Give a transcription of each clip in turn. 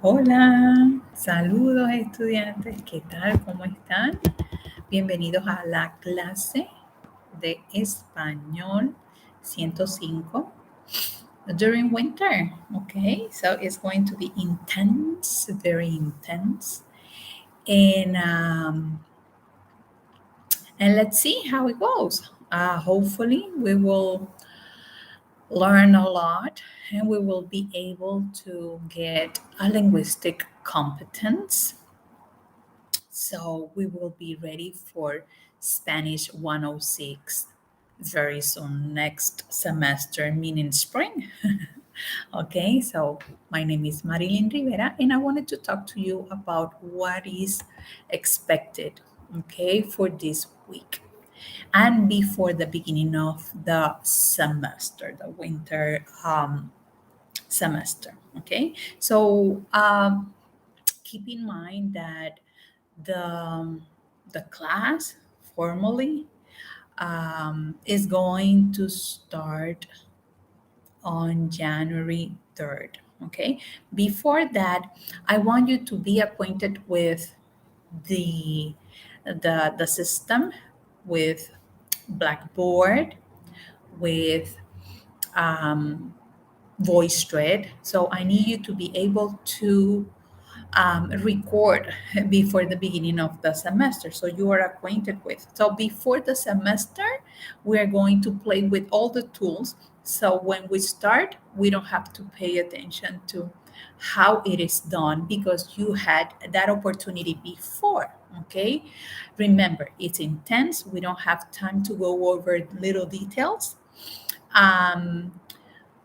Hola, saludos estudiantes, ¿qué tal? ¿Cómo están? Bienvenidos a la clase de español 105 during winter. Okay, so it's going to be intense, very intense, and and let's see how it goes. Hopefully, we will learn a lot and we will be able to get a linguistic competence. So we will be ready for Spanish 106 very soon, next semester, meaning spring. Okay, so my name is Marilyn Rivera, and I wanted to talk to you about what is expected, okay, for this week and before the beginning of the semester, the winter semester. Okay, so keep in mind that the the class formally is going to start on January 3rd. Okay. Before that, I want you to be acquainted with the the system, with Blackboard, with um, voice thread. So I need you to be able to record before the beginning of the semester, so you are acquainted with. So before the semester, we are going to play with all the tools. So when we start, we don't have to pay attention to how it is done because you had that opportunity before. Okay, remember, it's intense. We don't have time to go over little details.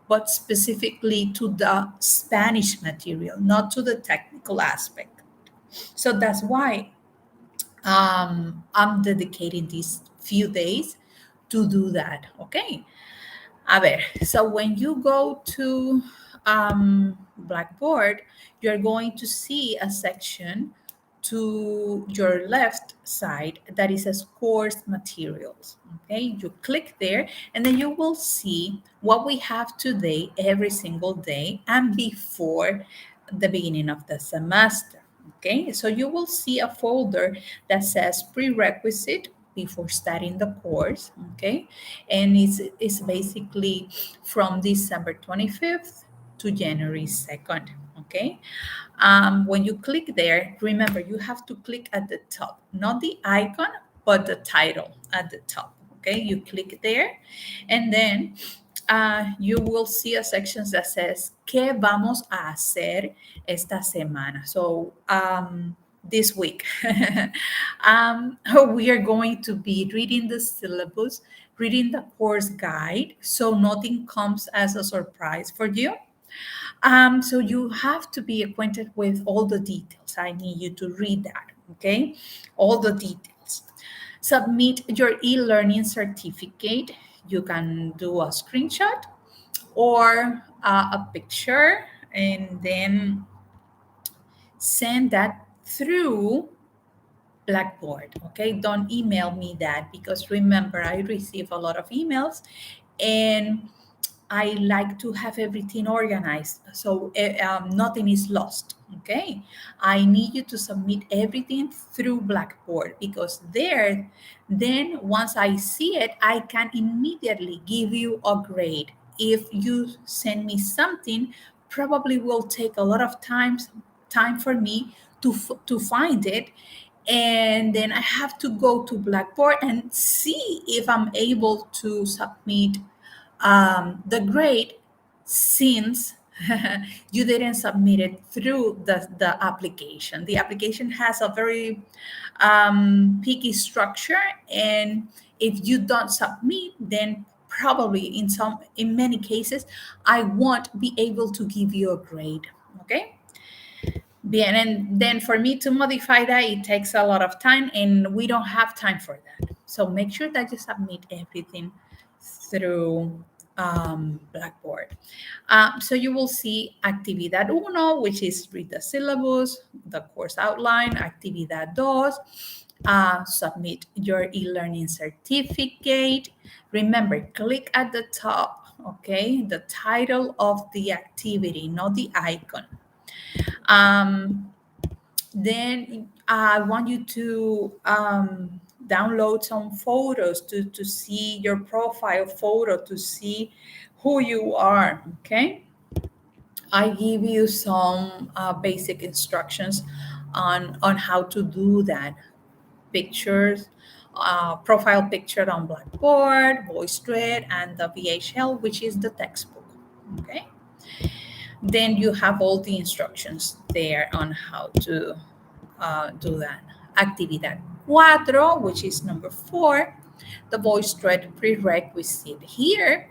But specifically to the Spanish material, not to the technical aspect. So that's why I'm dedicating these few days to do that. Okay. A ver, so when you go to Blackboard, you're going to see a section to your left side that is says course materials. Okay, you click there and then you will see what we have today every single day and before the beginning of the semester. Okay, so you will see a folder that says prerequisite before starting the course. Okay, and it's basically from December 25th to January 2nd. Okay, when you click there, remember you have to click at the top, not the icon, but the title at the top. Okay, you click there, and then you will see a section that says ¿Qué vamos a hacer esta semana? So this week, we are going to be reading the syllabus, reading the course guide, so nothing comes as a surprise for you. So you have to be acquainted with all the details. I need you to read that, okay? All the details. Submit your e-learning certificate. You can do a screenshot or a picture and then send that through Blackboard. Okay, don't email me that because remember, I receive a lot of emails and I like to have everything organized so nothing is lost. Okay, I need you to submit everything through Blackboard because there, then once I see it, I can immediately give you a grade. If you send me something, probably will take a lot of time for me to find it, and then I have to go to Blackboard and see if I'm able to submit the grade since you didn't submit it through the application. The application has a very picky structure, and if you don't submit, then probably in many cases, I won't be able to give you a grade. Okay. Bien, and then for me to modify that, it takes a lot of time, and we don't have time for that. So make sure that you submit everything through Blackboard. So you will see Actividad 1, which is read the syllabus, the course outline. Actividad 2, submit your e-learning certificate. Remember, click at the top, okay, the title of the activity, not the icon. Um, then I want you to download some photos to see your profile photo, to see who you are. Okay. I give you some basic instructions on how to do that. Pictures, profile picture on Blackboard, VoiceThread, and the VHL, which is the textbook. Okay. Then you have all the instructions there on how to do that. Actividad cuatro, which is number 4, the VoiceThread prerequisite. Here,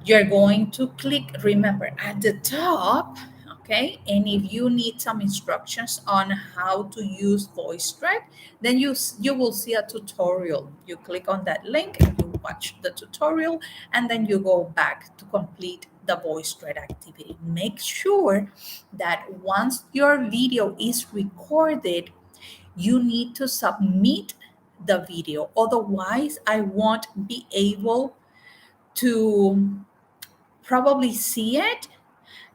you're going to click, remember, at the top. Okay, and if you need some instructions on how to use VoiceThread, then you will see a tutorial. You click on that link and you watch the tutorial, and then you go back to complete the VoiceThread activity. Make sure that once your video is recorded, you need to submit the video, otherwise I won't be able to probably see it,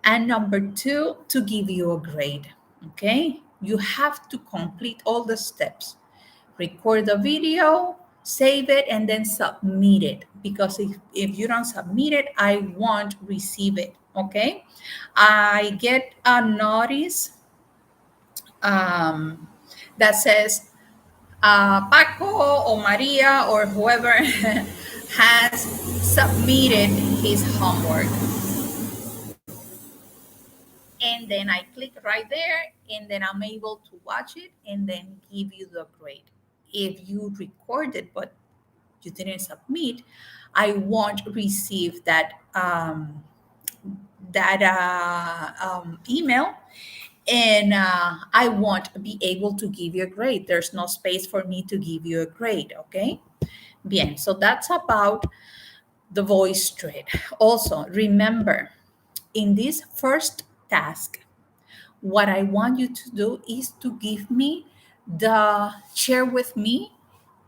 and number 2, to give you a grade. Okay, you have to complete all the steps: record the video, save it, and then submit it, because if you don't submit it, I won't receive it. Okay, I get a notice um, that says Paco or Maria or whoever has submitted his homework. And then I click right there, and then I'm able to watch it and then give you the grade. If you recorded but you didn't submit, I won't receive that email, and I won't be able to give you a grade. There's no space for me to give you a grade. Okay. Bien. So that's about the voice thread. Also, remember, in this first task, what I want you to do is to give me share with me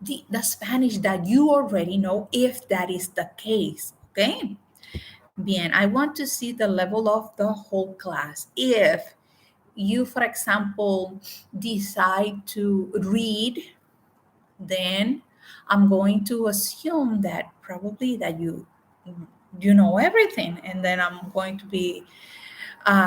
the Spanish that you already know, if that is the case. Okay. Bien, I want to see the level of the whole class. If you, for example, decide to read, then I'm going to assume that probably that you know everything, and then I'm going to be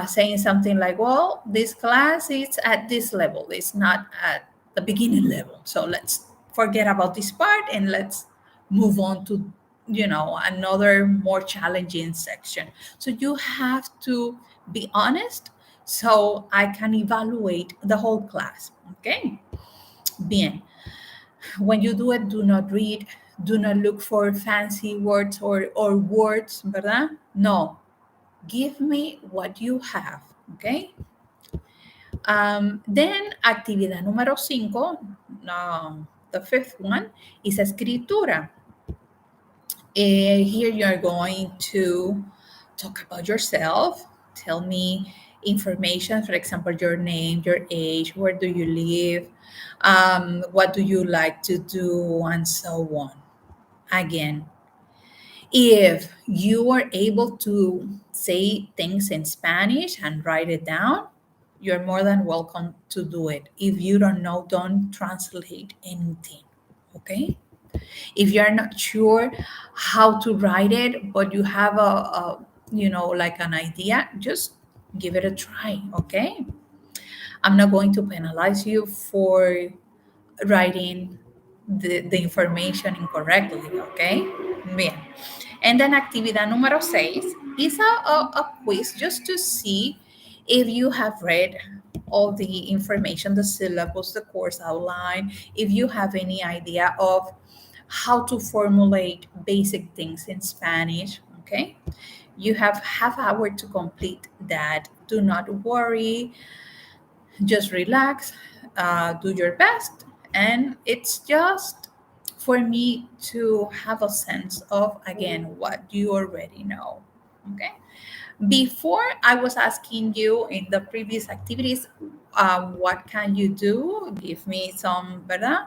saying something like, well, this class is at this level, it's not at the beginning level, so let's forget about this part and let's move on to another more challenging section. So you have to be honest, so I can evaluate the whole class. Okay. Bien. When you do it, do not read, do not look for fancy words or words, ¿verdad? No, give me what you have. Okay. Then actividad número 5, the fifth one, is escritura. Here you are going to talk about yourself, tell me information, for example, your name, your age, where do you live, what do you like to do, and so on. Again, if you are able to say things in Spanish and write it down, you're more than welcome to do it. If you don't know, don't translate anything. Okay? If you're not sure how to write it, but you have like an idea, just give it a try. Okay? I'm not going to penalize you for writing the information incorrectly. Okay? Bien. And then actividad número 6 is a quiz just to see if you have read all the information, the syllabus, the course outline, if you have any idea of how to formulate basic things in Spanish. Okay. You have half hour to complete that. Do not worry, just relax, do your best, and it's just for me to have a sense of, again, what you already know. Okay. Before, I was asking you in the previous activities, what can you do? Give me some better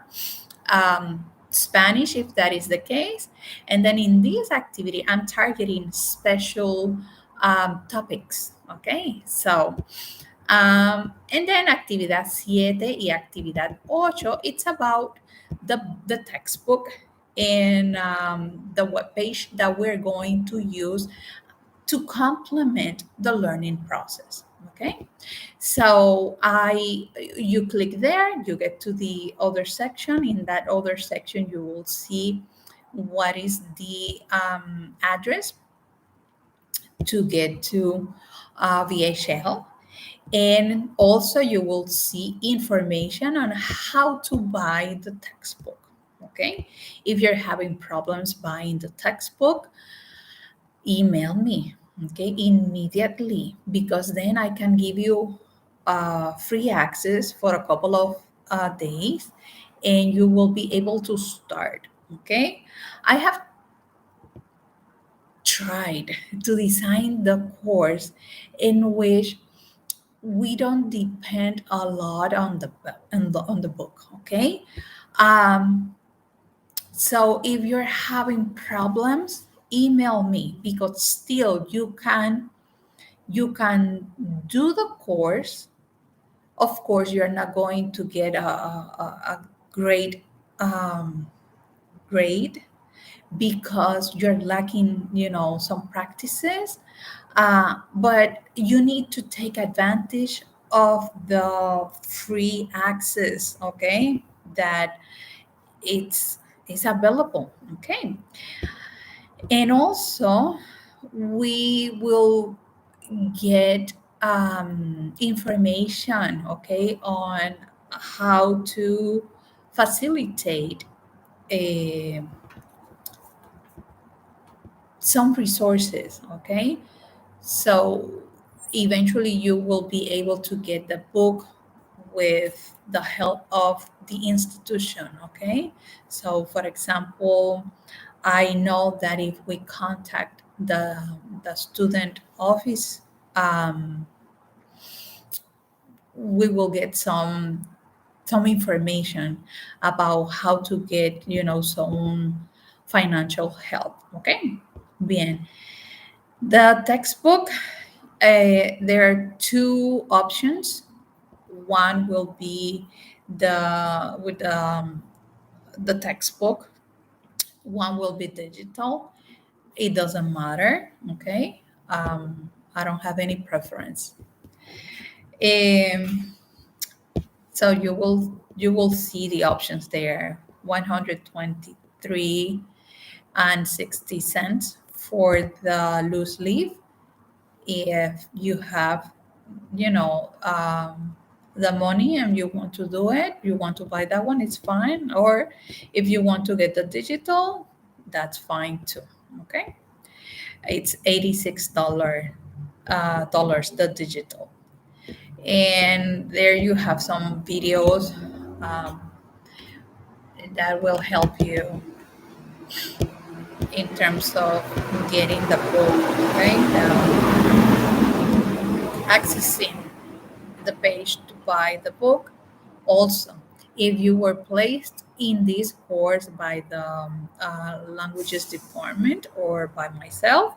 Spanish, if that is the case. And then in this activity, I'm targeting special topics. Okay. So And then actividad 7 y actividad 8, it's about the textbook and the web page that we're going to use to complement the learning process. Okay, so you click there, you get to the other section. In that other section, you will see what is the address to get to VHL. And also, you will see information on how to buy the textbook. Okay, if you're having problems buying the textbook, email me, okay, immediately, because then I can give you free access for a couple of days, and you will be able to start. Okay, I have tried to design the course in which we don't depend a lot on the book. Okay, um, so if you're having problems, email me, because still you can do the course. Of course, you're not going to get a great grade, because you're lacking, some practices. But you need to take advantage of the free access, okay, that it's is available. Okay, and also we will get information, okay, on how to facilitate a, some resources. Okay, so eventually you will be able to get the book with the help of the institution. Okay, so for example, I know that if we contact the student office, we will get some information about how to get, some financial help. Okay, bien. The textbook, there are two options. One will be the textbook. One will be digital. It doesn't matter. Okay, I don't have any preference. Um, so you will see the options there: 123 and 60 cents for the loose leaf. If you have, the money and you want to do it, you want to buy that one, it's fine. Or if you want to get the digital, that's fine too. Okay, it's $86 the digital. And there you have some videos um, that will help you in terms of getting the book. Okay, accessing the page to buy the book. Also, if you were placed in this course by the languages department or by myself,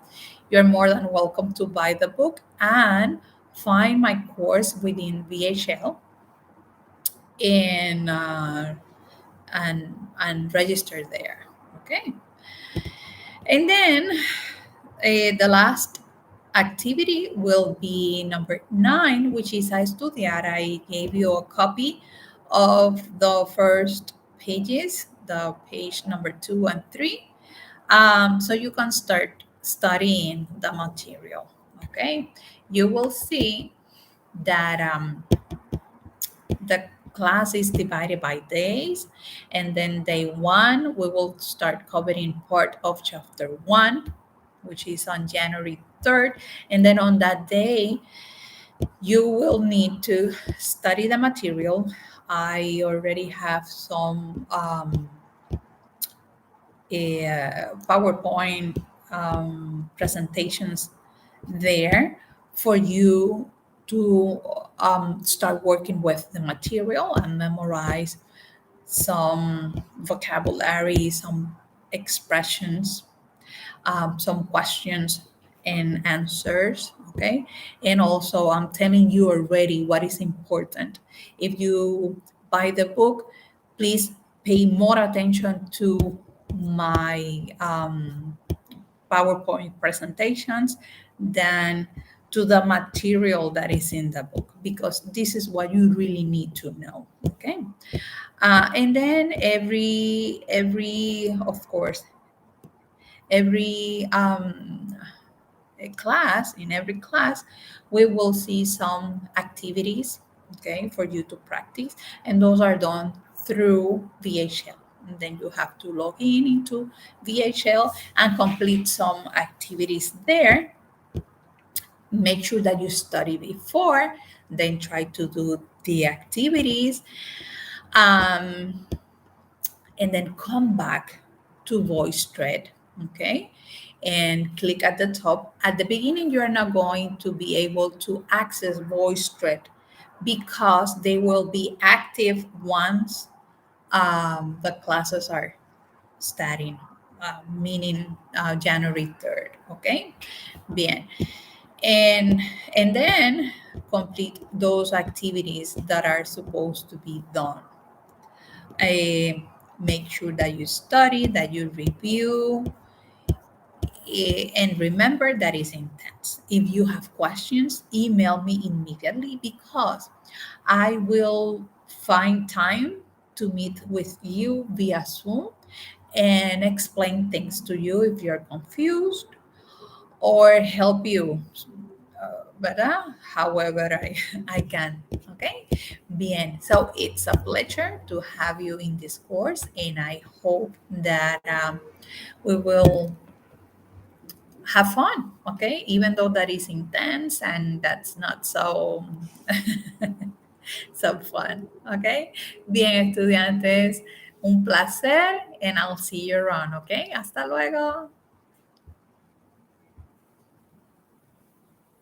you're more than welcome to buy the book and find my course within VHL, and register there. Okay, and then the last activity will be number 9, which is a estudiar. I gave you a copy of the first pages, the page number 2 and 3. So you can start studying the material. Okay, you will see that the class is divided by days, and then day 1 we will start covering part of chapter 1, which is on January 3rd. And then on that day, you will need to study the material. I already have some PowerPoint presentations there for you to start working with the material and memorize some vocabulary, some expressions, some questions and answers. Okay. And also, I'm telling you already what is important. If you buy the book, please pay more attention to my PowerPoint presentations than to the material that is in the book, because this is what you really need to know. Okay. And then every of course, every class, in every class, we will see some activities, okay, for you to practice, and those are done through VHL. And then you have to log in into VHL and complete some activities there. Make sure that you study before, then try to do the activities, um, and then come back to voice thread. Okay. And click at the top. At the beginning, you're not going to be able to access voice thread because they will be active once the classes are starting, meaning January 3rd. Okay. Bien. And and then complete those activities that are supposed to be done. Make sure that you study, that you review, and remember that is intense. If you have questions, email me immediately, because I will find time to meet with you via Zoom and explain things to you if you're confused, or help you, however I can. Okay. Bien. So it's a pleasure to have you in this course, and I hope that we will have fun. Okay. Even though that is intense and that's not so so fun. Okay. Bien, estudiantes. Un placer, and I'll see you around. Okay. Hasta luego.